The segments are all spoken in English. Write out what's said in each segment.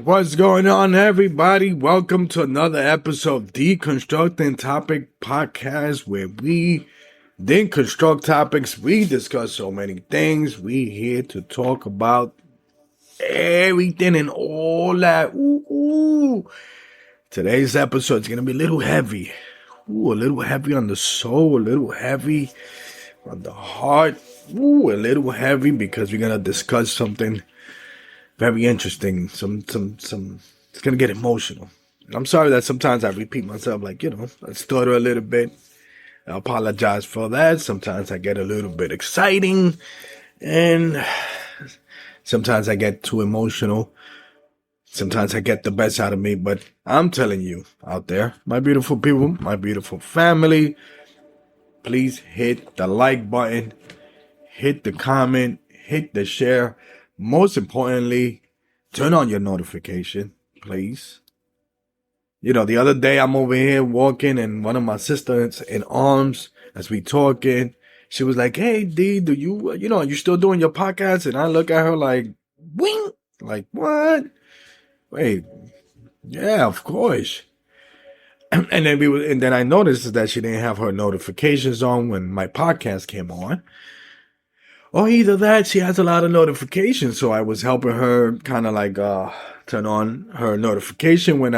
What's going on, everybody? Welcome to another episode of Deconstructing Topic Podcast, where we deconstruct topics. We discuss so many things. We here to talk about everything and all that. Today's episode is going to be a little heavy. A little heavy on the soul, a little heavy on the heart. A little heavy because we're going to discuss something very interesting. It's gonna get emotional. And I'm sorry that sometimes I repeat myself, I stutter a little bit. I apologize for that. Sometimes I get a little bit exciting, and sometimes I get too emotional. Sometimes I get the best out of me, but I'm telling you out there, my beautiful people, my beautiful family, please hit the like button, hit the comment, hit the share. Most importantly, turn on your notification, please. The other day I'm over here walking and one of my sisters in arms as we talking. She was like, "Hey, D, are you still doing your podcast?" And I look at her like, "Wing, like what? Wait, yeah, of course." And then I noticed that she didn't have her notifications on when my podcast came on. Or either that, she has a lot of notifications, so I was helping her kind of turn on her notification when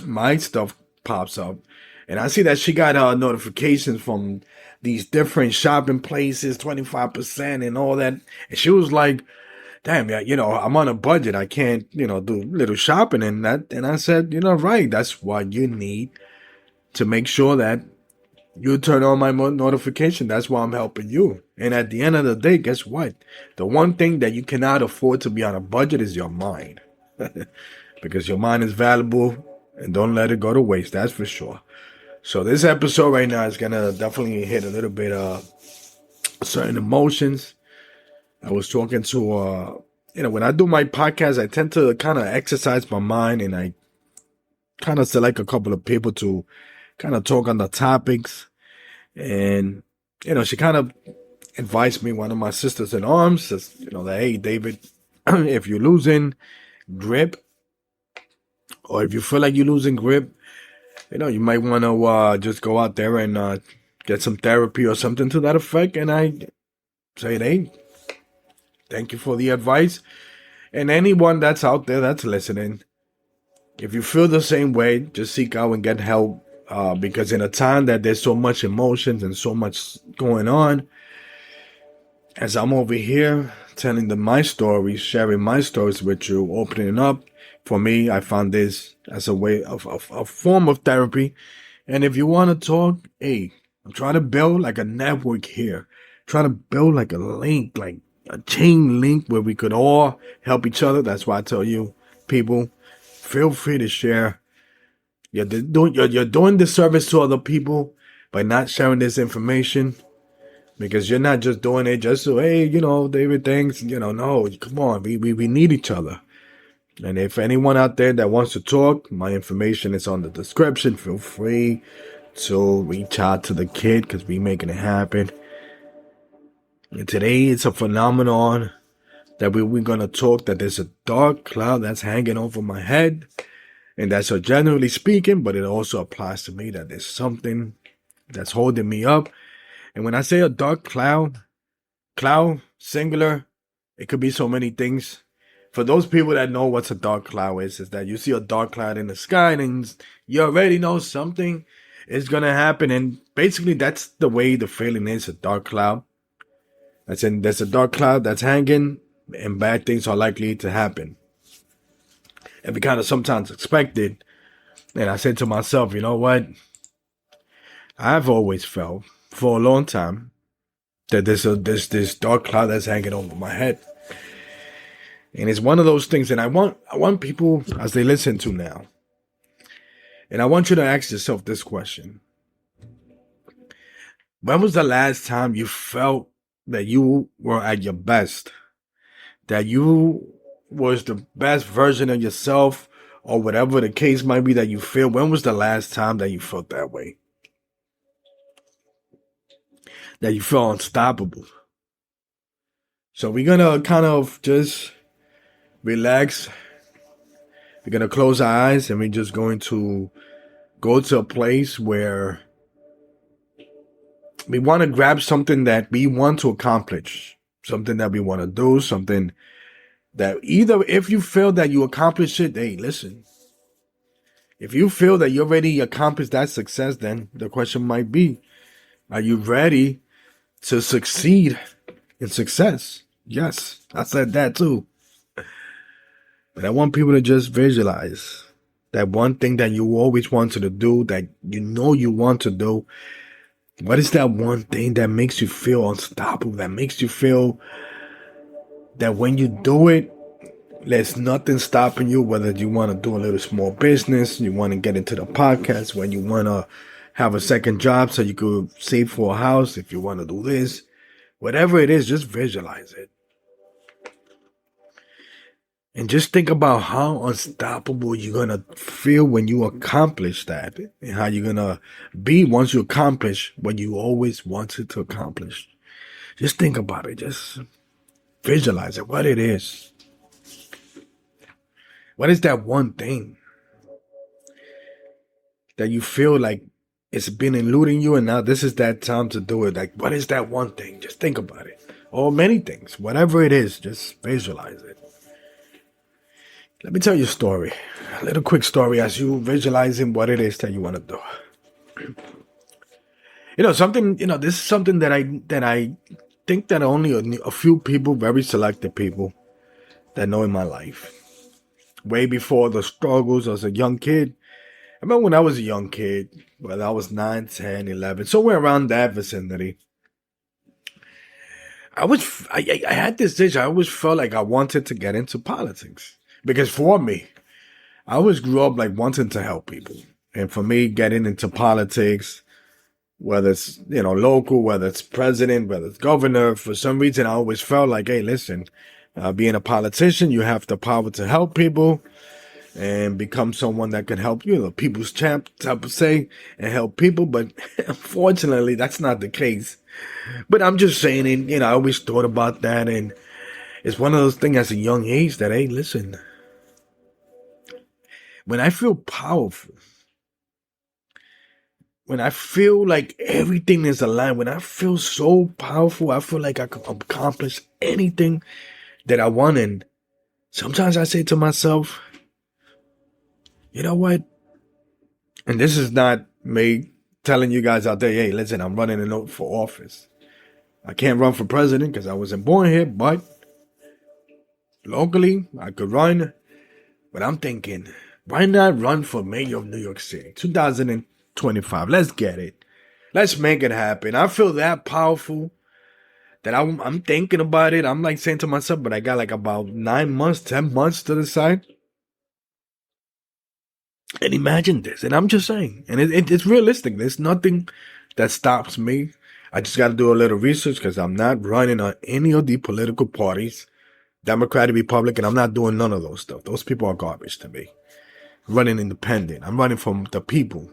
my stuff pops up. And I see that she got notifications from these different shopping places, 25% and all that. And she was like, "Damn, yeah, I'm on a budget. I can't, do little shopping and that." And I said, right, that's what you need to make sure that you turn on my notification. That's why I'm helping you. And at the end of the day, guess what? The one thing that you cannot afford to be on a budget is your mind. Because your mind is valuable and don't let it go to waste. That's for sure. So this episode right now is going to definitely hit a little bit of certain emotions. I was talking to, when I do my podcast, I tend to kind of exercise my mind and I kind of select a couple of people to kind of talk on the topics. And, she kind of advised me, one of my sisters in arms, says, that, "Hey, David, if you're losing grip, or if you feel like you're losing grip, you might want to just go out there and get some therapy or something to that effect." And I say, "Hey, thank you for the advice." And anyone that's out there that's listening, if you feel the same way, just seek out and get help. Because in a time that there's so much emotions and so much going on, as I'm over here telling my stories, sharing my stories with you, opening up, for me, I found this as a way of a form of therapy. And if you want to talk, hey, I'm trying to build like a network here, trying to build like a link, like a chain link where we could all help each other. That's why I tell you, people, feel free to share. You're doing this service to other people by not sharing this information, because you're not just doing it just so, hey, David, thanks. No, come on. We need each other. And if anyone out there that wants to talk, my information is on the description. Feel free to reach out to the kid because we're making it happen. And today it's a phenomenon that we're going to talk, that there's a dark cloud that's hanging over my head. And that's generally speaking, but it also applies to me, that there's something that's holding me up. And when I say a dark cloud, singular, it could be so many things. For those people that know what a dark cloud is that you see a dark cloud in the sky and you already know something is going to happen. And basically that's the way the feeling is, a dark cloud. There's a dark cloud that's hanging and bad things are likely to happen. And we kind of sometimes expect it. And I said to myself, you know what? I've always felt for a long time that there's this dark cloud that's hanging over my head. And it's one of those things. And I want people, as they listen to now, and I want you to ask yourself this question. When was the last time you felt that you were at your best? That you was the best version of yourself, or whatever the case might be that you feel? When was the last time that you felt that way? That you felt unstoppable? So we're gonna kind of just relax, We're going to close our eyes and we're just going to go to a place where we want to grab something that we want to accomplish, something that we want to do, something that either if you feel that you accomplish it, hey, listen. If you feel that you already accomplished that success, then the question might be, are you ready to succeed in success? Yes, I said that too. But I want people to just visualize that one thing that you always wanted to do, that you know you want to do. What is that one thing that makes you feel unstoppable, that makes you feel that when you do it, there's nothing stopping you, whether you want to do a little small business, you want to get into the podcast, when you want to have a second job so you could save for a house, if you want to do this, whatever it is, just visualize it. And just think about how unstoppable you're going to feel when you accomplish that, and how you're going to be once you accomplish what you always wanted to accomplish. Just think about it. Just visualize it, what it is. What is that one thing that you feel like it's been eluding you and now this is that time to do it? Like, what is that one thing? Just think about it. Or many things, whatever it is, just visualize it. Let me tell you a story, a little quick story as you visualizing what it is that you want to do. This is something that I think that only a few people, very selected people that know in my life. Way before the struggles as a young kid. I remember when I was a young kid, well, I was 9, 10, 11, somewhere around that vicinity. I had this vision. I always felt like I wanted to get into politics. Because for me, I always grew up like wanting to help people. And for me, getting into politics, whether it's, local, whether it's president, whether it's governor, for some reason, I always felt like, hey, listen, being a politician, you have the power to help people and become someone that can help you, the people's champ, type of say, and help people. But unfortunately, that's not the case. But I'm just saying it, I always thought about that. And it's one of those things as a young age that, hey, listen, when I feel powerful, when I feel like everything is aligned, when I feel so powerful, I feel like I can accomplish anything that I want. And sometimes I say to myself, you know what? And this is not me telling you guys out there, hey, listen, I'm running a note for office. I can't run for president because I wasn't born here, but locally I could run. But I'm thinking, why not run for mayor of New York City? 2025. Let's get it. Let's make it happen. I feel that powerful that I'm thinking about it. I'm like saying to myself, but I got like about 9 months, 10 months to decide. And imagine this. And I'm just saying, and it's realistic. There's nothing that stops me. I just got to do a little research because I'm not running on any of the political parties, Democratic, Republican. I'm not doing none of those stuff. Those people are garbage to me. I'm running independent. I'm running from the people.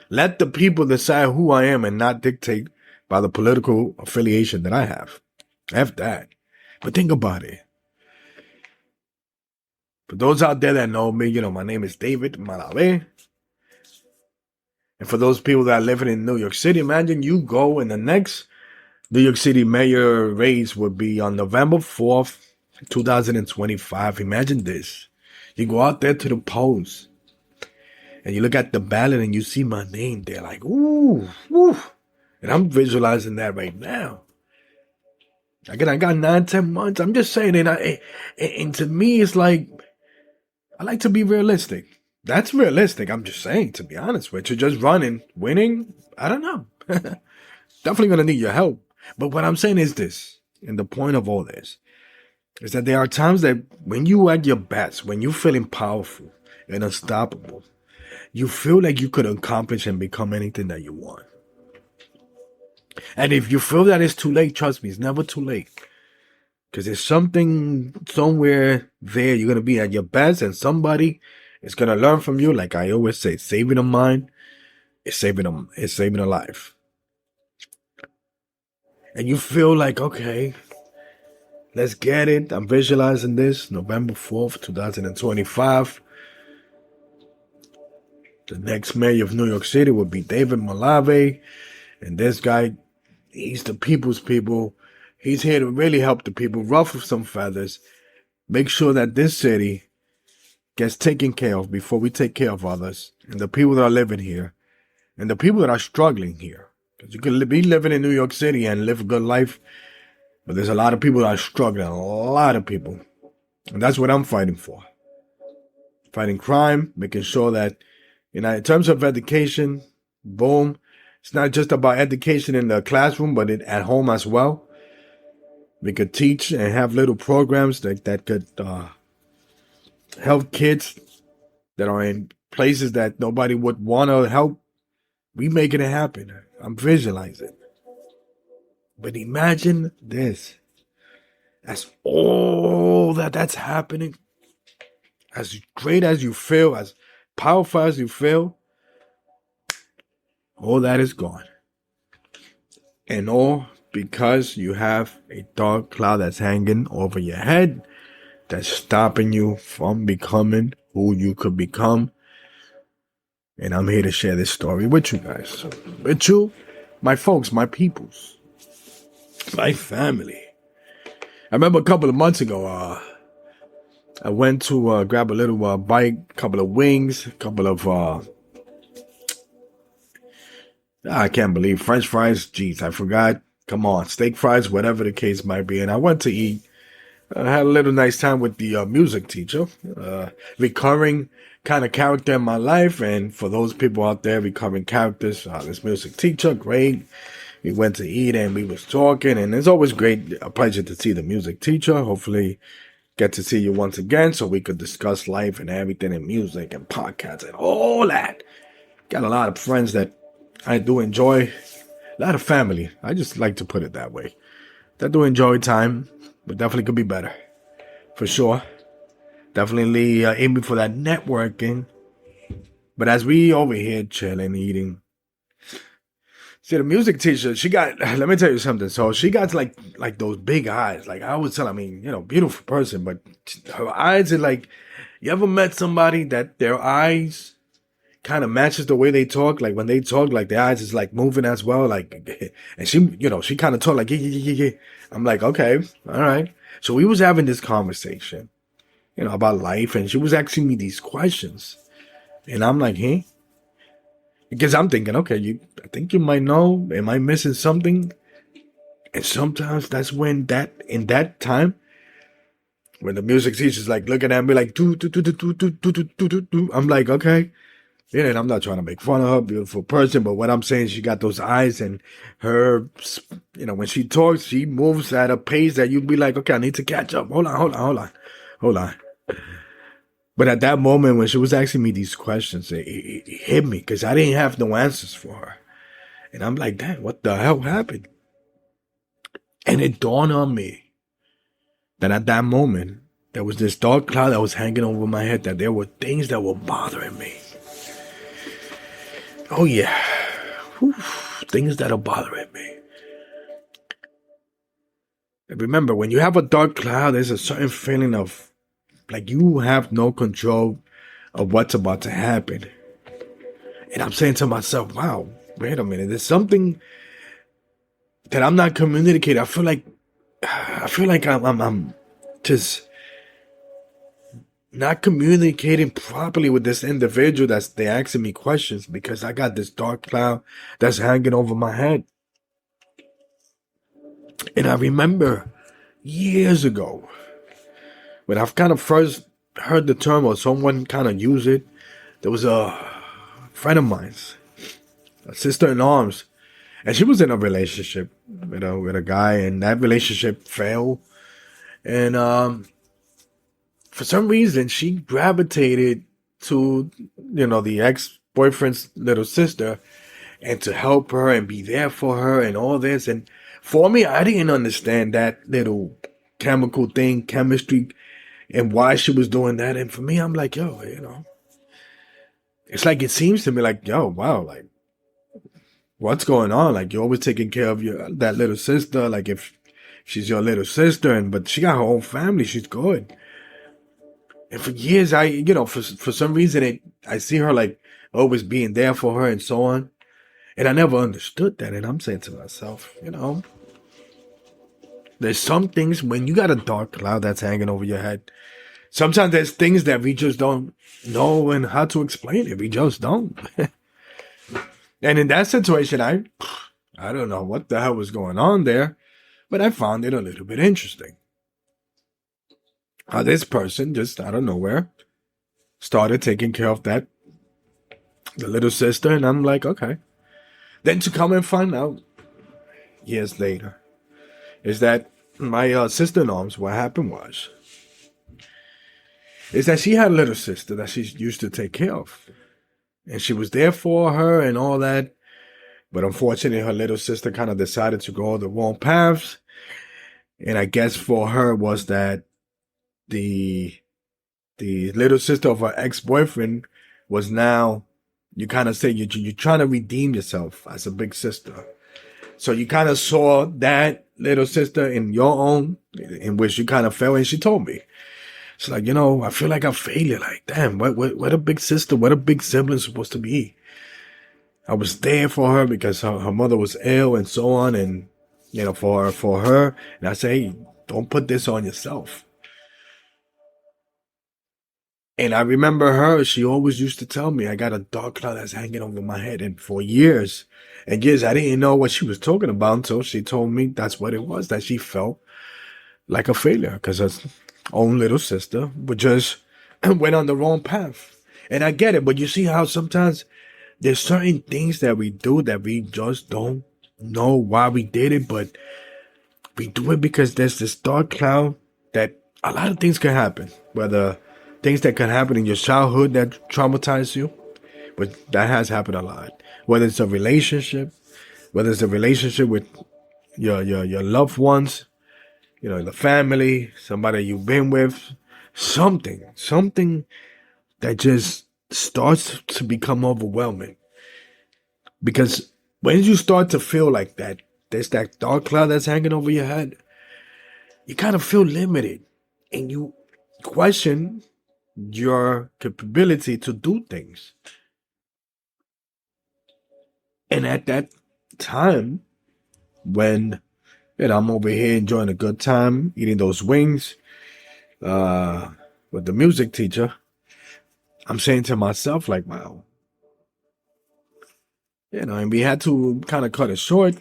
Let the people decide who I am and not dictate by the political affiliation that I have. F that. But think about it. For those out there that know me, my name is David Malave. And for those people that are living in New York City, imagine you go and the next New York City mayor race would be on November 4th, 2025. Imagine this. You go out there to the polls and you look at the ballot and you see my name there like, ooh, woo. And I'm visualizing that right now. I got 9, 10 months. I'm just saying, and to me, it's like, I like to be realistic. That's realistic. I'm just saying, to be honest with you, just running, winning, I don't know. Definitely going to need your help. But what I'm saying is this, and the point of all this, is that there are times that when you at your best, when you're feeling powerful and unstoppable, you feel like you could accomplish and become anything that you want. And if you feel that it's too late, trust me, it's never too late. Because there's something somewhere there you're going to be at your best and somebody is going to learn from you. Like I always say, saving a mind is saving a life. And you feel like, okay, let's get it. I'm visualizing this November 4th, 2025. The next mayor of New York City would be David Malave. And this guy, he's the people's people. He's here to really help the people, ruffle some feathers, make sure that this city gets taken care of before we take care of others, and the people that are living here, and the people that are struggling here. Because you could be living in New York City and live a good life, but there's a lot of people that are struggling, a lot of people. And that's what I'm fighting for. Fighting crime, making sure that, in terms of education, boom, it's not just about education in the classroom, but at home as well. We could teach and have little programs that could help kids that are in places that nobody would want to help. We making it happen. I'm visualizing. But imagine this. As all that's happening, as great as you feel, as powerful as you feel, all that is gone. And all because you have a dark cloud that's hanging over your head, that's stopping you from becoming who you could become. And I'm here to share this story with you guys. With you, my folks, my peoples, my family. I remember a couple of months ago, I went to grab a little bite, a couple of wings, a couple of, I can't believe, French fries. Jeez, I forgot. Come on, steak fries, whatever the case might be. And I went to eat. I had a little nice time with the music teacher, recurring kind of character in my life. And for those people out there, recurring characters, this music teacher, great. We went to eat and we was talking, and it's always a pleasure to see the music teacher. Hopefully get to see you once again so we could discuss life and everything and music and podcasts and all that. Got a lot of friends that I do enjoy. A lot of family. I just like to put it that way. That do enjoy time, but definitely could be better. For sure. Definitely aiming for that networking. But as we over here chilling, eating. See, the music teacher, she got, let me tell you something. So she got like those big eyes. Like I always tell, beautiful person, but her eyes are like, you ever met somebody that their eyes kind of matches the way they talk? Like when they talk, like their eyes is like moving as well. Like, and she kind of talk like, yeah. I'm like, okay, all right. So we was having this conversation, about life, and she was asking me these questions. And I'm like, hey? Because I'm thinking, okay, I think you might know, am I missing something? And sometimes that's when in that time, when the music teacher's like looking at me like, do. I'm like, okay. Yeah, and I'm not trying to make fun of her, beautiful person, but what I'm saying, she got those eyes, and her, when she talks, she moves at a pace that you'd be like, okay, I need to catch up. Hold on. But at that moment, when she was asking me these questions, it hit me because I didn't have no answers for her. And I'm like, damn, what the hell happened? And it dawned on me that at that moment, there was this dark cloud that was hanging over my head, that there were things that were bothering me. Oh, yeah. Whew. Things that are bothering me. And remember, when you have a dark cloud, there's a certain feeling of like you have no control of what's about to happen. And I'm saying to myself, wow, wait a minute. There's something that I'm not communicating. I feel like I'm just not communicating properly with this individual they're asking me questions, because I got this dark cloud that's hanging over my head. And I remember years ago, when I've kind of first heard the term or someone kind of use it, there was a friend of mine's, a sister-in-arms, and she was in a relationship with a guy, and that relationship failed. And for some reason, she gravitated to, the ex-boyfriend's little sister, and to help her and be there for her and all this. And for me, I didn't understand that little chemistry, and why she was doing that. And for me, I'm like, yo, it's like, it seems to me like, yo, wow, like, what's going on? Like, you're always taking care of that little sister. Like, if she's your little sister, but she got her own family, she's good. And for years, for some reason, I see her like always being there for her and so on. And I never understood that. And I'm saying to myself, there's some things when you got a dark cloud that's hanging over your head. Sometimes there's things that we just don't know and how to explain it. We just don't. And in that situation, I don't know what the hell was going on there, but I found it a little bit interesting. How this person just out of nowhere started taking care of the little sister, and I'm like, okay. Then to come and find out years later is that my sister-in-law's, what happened is that she had a little sister that she used to take care of. And she was there for her and all that. But unfortunately, her little sister kind of decided to go the wrong paths. And I guess for her was that the little sister of her ex-boyfriend was now, you kind of say you're trying to redeem yourself as a big sister. So you kind of saw that little sister in your own, in which you kind of fell, and she told me. It's like, I feel like a failure. Like, damn, what a big sister, what a big sibling supposed to be. I was there for her because her mother was ill and so on. And, for her. And I say, hey, don't put this on yourself. And I remember her, she always used to tell me, I got a dark cloud that's hanging over my head. And for years and years, I didn't know what she was talking about until she told me that's what it was, that she felt like a failure because her own little sister would just went on the wrong path. And I get it, but you see how sometimes there's certain things that we do that we just don't know why we did it, but we do it because there's this dark cloud that a lot of things can happen, whether things that can happen in your childhood that traumatize you, but that has happened a lot. Whether it's a relationship, whether it's a relationship with your loved ones, the family, somebody you've been with, something that just starts to become overwhelming. Because when you start to feel like that, there's that dark cloud that's hanging over your head, you kind of feel limited and you question your capability to do things. And at that time, when I'm over here enjoying a good time, eating those wings with the music teacher, I'm saying to myself, like, wow. And we had to kind of cut it short.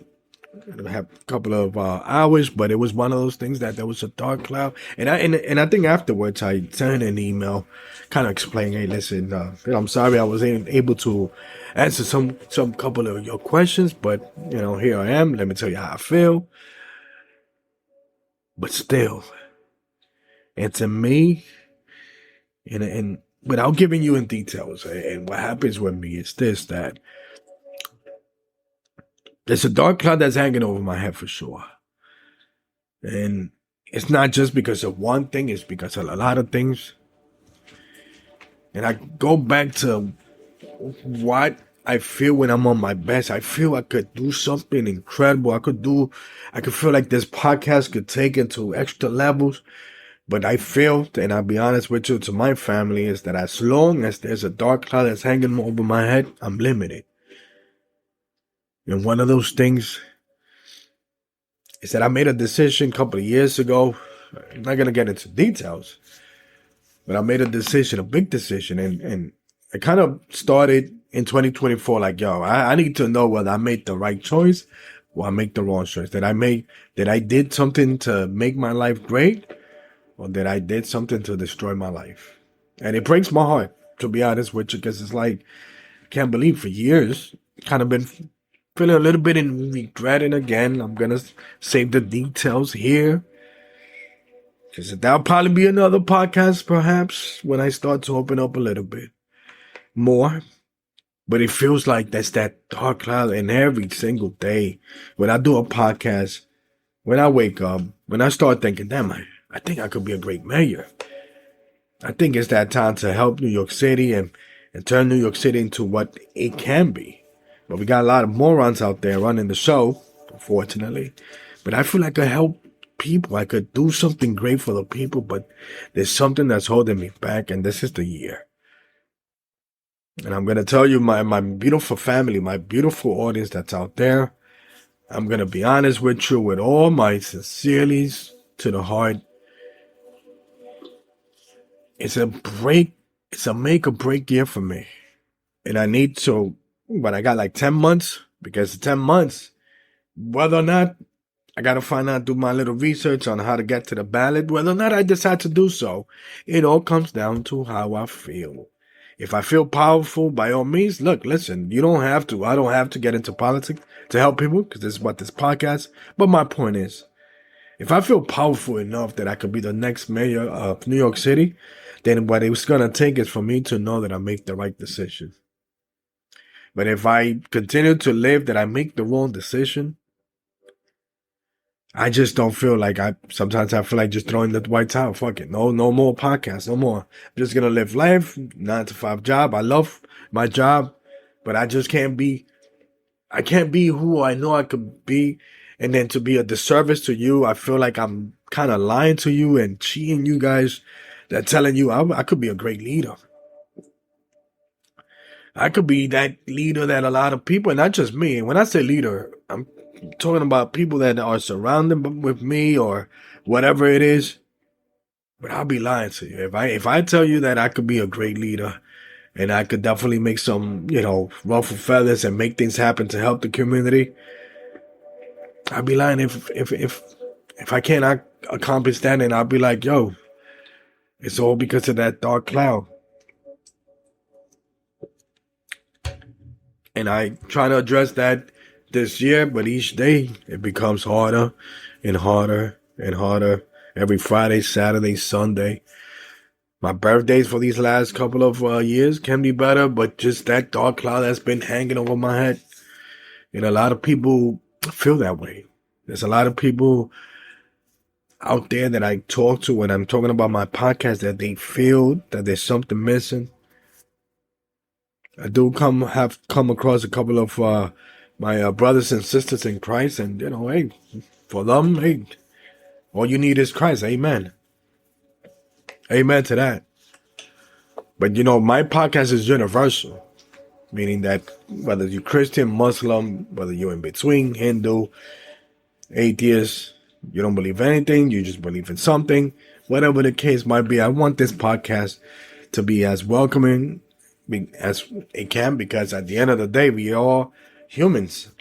We had a couple of hours, but it was one of those things that there was a dark cloud. And I think afterwards I sent an email kind of explaining, hey, listen, I'm sorry I wasn't able to answer some couple of your questions, but, here I am. Let me tell you how I feel. But still, and to me, and without giving you in details, and what happens with me is this, that there's a dark cloud that's hanging over my head for sure. And it's not just because of one thing, it's because of a lot of things. And I go back to what I feel when I'm on my best. I feel I could do something incredible. I could feel like this podcast could take it to extra levels. But I feel, and I'll be honest with you, to my family, is that as long as there's a dark cloud that's hanging over my head, I'm limited. And one of those things is that I made a decision a couple of years ago. I'm not going to get into details, but I made a decision, a big decision. And I kind of started in 2024 like, yo, I need to know whether I made the right choice or I make the wrong choice. That I did something to make my life great, or that I did something to destroy my life. And it breaks my heart, to be honest with you, because it's like, I can't believe for years, kind of been feeling a little bit in regret. And again, I'm going to save the details here, because that'll probably be another podcast, perhaps, when I start to open up a little bit more. But it feels like that's that dark cloud. And every single day when I do a podcast, when I wake up, when I start thinking, damn, I think I could be a great mayor. I think it's that time to help New York City and turn New York City into what it can be. But we got a lot of morons out there running the show, unfortunately. But I feel like I help people. I could do something great for the people, but there's something that's holding me back, and this is the year. And I'm going to tell you, my beautiful family, my beautiful audience that's out there, I'm going to be honest with you with all my sincerities to the heart. It's a make or break year for me. And I need to, but I got like 10 months, because 10 months, whether or not I got to find out, do my little research on how to get to the ballot, whether or not I decide to do so, it all comes down to how I feel. If I feel powerful, by all means, look, listen, I don't have to get into politics to help people, because this is what this podcast, but my point is, if I feel powerful enough that I could be the next mayor of New York City, then what it's going to take is for me to know that I make the right decision. But if I continue to live that I make the wrong decision, I just don't feel like sometimes I feel like just throwing the white towel. Fuck it. No more podcasts. No more. I'm just going to live life, 9-to-5 job. I love my job, but I can't be who I know I could be. And then to be a disservice to you, I feel like I'm kind of lying to you and cheating you guys, that telling you I could be a great leader. I could be that leader that a lot of people, and not just me. When I say leader, I'm talking about people that are surrounded with me or whatever it is. But I'll be lying to you. If I tell you that I could be a great leader and I could definitely make some, ruffle feathers and make things happen to help the community, I'll be lying if I cannot accomplish that, and I'll be like, yo, it's all because of that dark cloud. And I try to address that this year, but each day it becomes harder and harder and harder. Every Friday, Saturday, Sunday. My birthdays for these last couple of years can be better, but just that dark cloud that's been hanging over my head. And a lot of people feel that way. There's a lot of people out there that I talk to when I'm talking about my podcast that they feel that there's something missing. I do have come across a couple of my brothers and sisters in Christ, and hey, for them, hey, all you need is Christ. Amen. Amen to that. But my podcast is universal, meaning that whether you're Christian, Muslim, whether you're in between, Hindu, atheist, you don't believe anything, you just believe in something, whatever the case might be, I want this podcast to be as welcoming as it can, because at the end of the day, we all humans.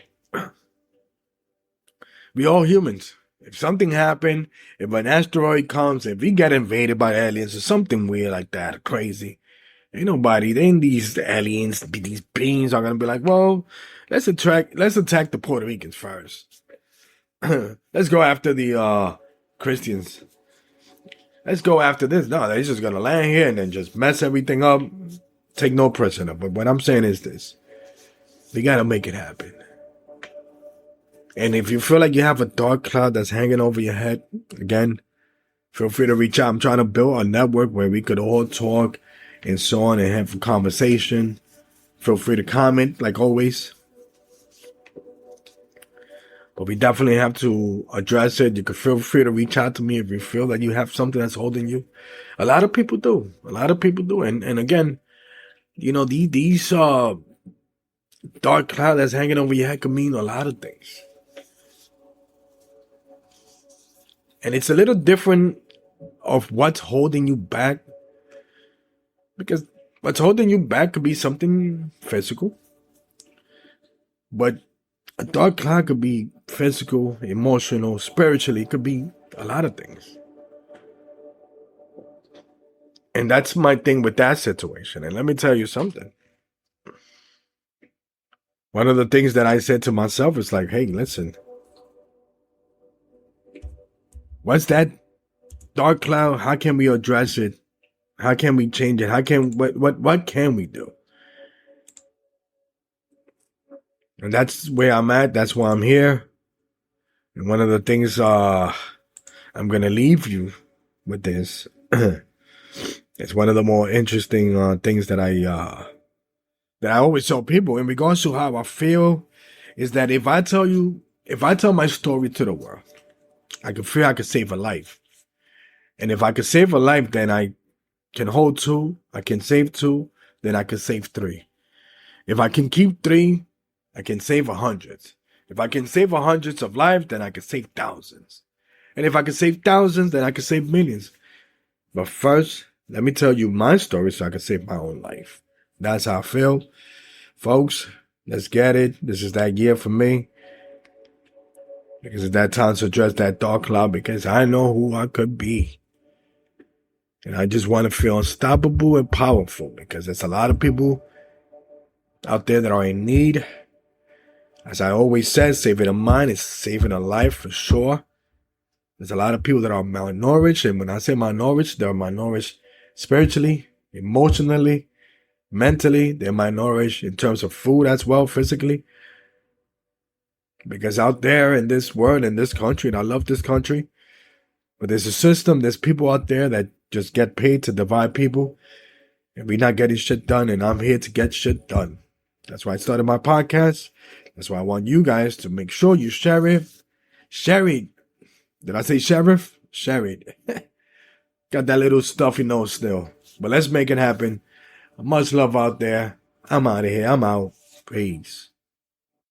We all humans. If something happened, if an asteroid comes, if we get invaded by aliens or something weird like that, crazy, ain't these aliens, these beings are gonna be like, well, let's attack the Puerto Ricans first. Let's go after the Christians. Let's go after this. No, they're just gonna land here and then just mess everything up. Take no prisoner. But what I'm saying is this. We gotta make it happen. And if you feel like you have a dark cloud that's hanging over your head, again, feel free to reach out. I'm trying to build a network where we could all talk and so on and have a conversation. Feel free to comment, like always. But we definitely have to address it. You can feel free to reach out to me if you feel that you have something that's holding you. A lot of people do. And again, these dark cloud that's hanging over your head can mean a lot of things. And it's a little different of what's holding you back. Because what's holding you back could be something physical. But a dark cloud could be physical, emotional, spiritually. It could be a lot of things. And that's my thing with that situation. And let me tell you something. One of the things that I said to myself is like, hey, listen. What's that dark cloud? How can we address it? How can we change it? What can we do? And that's where I'm at. That's why I'm here. And one of the things I'm going to leave you with this. It's one of the more interesting things that I always tell people in regards to how I feel, is that if I tell my story to the world, I can feel I could save a life. And if I could save a life, then I can hold two, I can save two, then I can save 3. If I can keep 3, I can save 100. If I can save hundreds of lives, then I can save thousands. And if I can save thousands, then I can save millions. But first, let me tell you my story so I can save my own life. That's how I feel. Folks, let's get it. This is that year for me. Because it's that time to address that dark cloud, because I know who I could be. And I just want to feel unstoppable and powerful, because there's a lot of people out there that are in need. As I always said, saving a mind is saving a life for sure. There's a lot of people that are malnourished, and when I say malnourished, they're malnourished spiritually, emotionally, mentally. They're malnourished in terms of food as well, physically. Because out there in this world, in this country, and I love this country, but there's a system, there's people out there that just get paid to divide people, and we're not getting shit done, and I'm here to get shit done. That's why I started my podcast. That's why I want you guys to make sure you share it. Share it. Did I say sheriff? Share it. Got that little stuffy nose still. But let's make it happen. Much love out there. I'm out of here. I'm out. Peace.